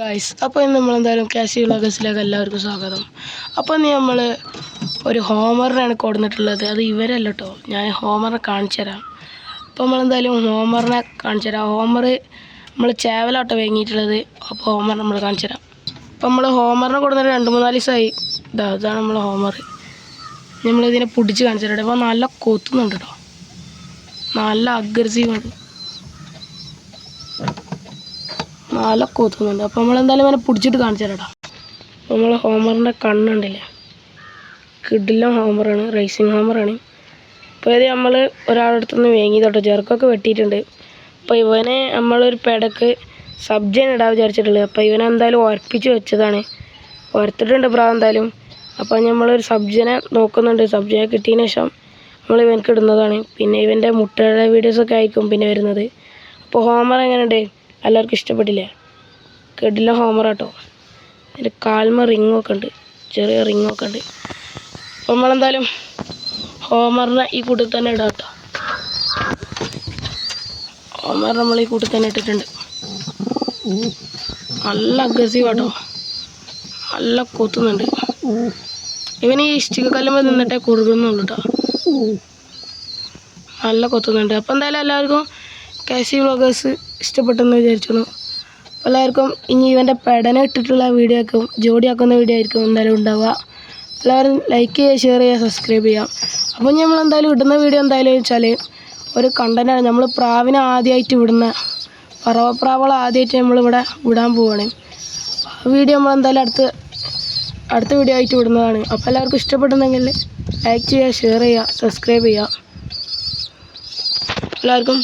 Guys, അപ്പോൾ ഇന്ന് നമ്മളെന്തായാലും കാശി വ്ളോഗ്സിലേക്ക് എല്ലാവർക്കും സ്വാഗതം. അപ്പോൾ നമ്മൾ ഒരു ഹോമറിനാണ് കൊടുത്തിട്ടുള്ളത്. അത് ഇവരല്ല കേട്ടോ, ഞാൻ ഹോമറിനെ കാണിച്ചു തരാം. അപ്പോൾ നമ്മളെന്തായാലും ഹോമറിനെ കാണിച്ചു തരാം. ഹോമർ നമ്മൾ ചേവലാട്ടോ വാങ്ങിയിട്ടുള്ളത്. അപ്പോൾ ഹോമർ നമ്മൾ കാണിച്ചു തരാം. അപ്പോൾ നമ്മൾ ഹോമറിനെ കൊടുത്തിട്ട് 2-3 ദിവസമായി. ഇതാണ് നമ്മൾ ഹോമർ. നമ്മളിതിനെ പിടിച്ച് കാണിച്ചു തരാം. അപ്പോൾ നല്ല കൊത്തുന്നുണ്ട് കേട്ടോ, നല്ല അഗ്രസീവാണ്, നല്ല കൊത്തുന്നുണ്ട്. അപ്പോൾ നമ്മളെന്തായാലും അവനെ പിടിച്ചിട്ട് കാണിച്ചു തരാം. അപ്പോൾ നമ്മൾ ഹോമറിൻ്റെ കണ്ണുണ്ടല്ലേ, കിഡിലും ഹോമറാണ്, റേസിംഗ് ഹോമറാണ്. അപ്പോൾ ഇത് നമ്മൾ ഒരാളടുത്തുനിന്ന് വാങ്ങിയതോട്ടോ, ചെറുക്കൊക്കെ വെട്ടിയിട്ടുണ്ട്. അപ്പോൾ ഇവനെ നമ്മളൊരു പെടക്ക് സബ്ജൻ ഇടാൻ വിചാരിച്ചിട്ടുള്ളത്. അപ്പോൾ ഇവനെ എന്തായാലും ഉറപ്പിച്ച് വെച്ചതാണ്, ഉരത്തിട്ടുണ്ട് പ്രാവ് എന്തായാലും. അപ്പോൾ നമ്മളൊരു സബ്ജനെ നോക്കുന്നുണ്ട്. സബ്ജനെ കിട്ടിയതിന് ശേഷം നമ്മൾ ഇവനക്ക് ഇടുന്നതാണ്. പിന്നെ ഇവൻ്റെ മുട്ടയുടെ വീഡിയോസൊക്കെ ആയിരിക്കും പിന്നെ വരുന്നത്. അപ്പോൾ ഹോമർ എങ്ങനെയുണ്ട്, എല്ലാവർക്കും ഇഷ്ടപ്പെട്ടില്ലേ? കിടില ഹോമറാട്ടോ. അതിൻ്റെ കാൽമ റിങ്ങൊക്കെ ഉണ്ട്, ചെറിയ റിങ്ങൊക്കെ ഉണ്ട്. അപ്പോൾ നമ്മളെന്തായാലും ഹോമറിനെ ഈ കൂട്ടിൽ തന്നെ ഇടാം കേട്ടോ. ഹോമർ നമ്മൾ ഈ കൂട്ടിൽ തന്നെ ഇട്ടിട്ടുണ്ട്. നല്ല അഗ്രസീവ് ആട്ടോ, നല്ല കൊത്തുന്നുണ്ട്. ഇവന് ഈ ഇഷ്ടിക കല്ലുമ്പോൾ നിന്നിട്ടേ കുറുകുന്നുള്ളൂ കേട്ടോ, നല്ല കൊത്തുന്നുണ്ട്. അപ്പോൾ എന്തായാലും എല്ലാവർക്കും കാശി വ്ളോഗേഴ്സ് ഇഷ്ടപ്പെട്ടെന്ന് വിചാരിച്ചു. എല്ലാവർക്കും ഇനി ഇവൻ്റെ പെടനെ ഇട്ടിട്ടുള്ള വീഡിയോ ആക്കും, ജോഡിയാക്കുന്ന വീഡിയോ ആയിരിക്കും എന്തായാലും ഉണ്ടാവുക. എല്ലാവരും ലൈക്ക് ചെയ്യുക, ഷെയർ ചെയ്യുക, സബ്സ്ക്രൈബ് ചെയ്യാം. അപ്പോൾ നമ്മളെന്തായാലും ഇടുന്ന വീഡിയോ എന്തായാലും വെച്ചാൽ ഒരു കണ്ടൻറ്റാണ്. നമ്മൾ പ്രാവിനെ ആദ്യമായിട്ട് വിടുന്ന പറവപ്രാവുകളെ ആദ്യമായിട്ട് നമ്മളിവിടെ വിടാൻ പോവുകയാണ്. ആ വീഡിയോ നമ്മളെന്തായാലും അടുത്ത വീഡിയോ ആയിട്ട് വിടുന്നതാണ്. അപ്പോൾ എല്ലാവർക്കും ഇഷ്ടപ്പെടുന്നെങ്കിൽ ലൈക്ക് ചെയ്യുക, ഷെയർ ചെയ്യുക, സബ്സ്ക്രൈബ് ചെയ്യുക. എല്ലാവർക്കും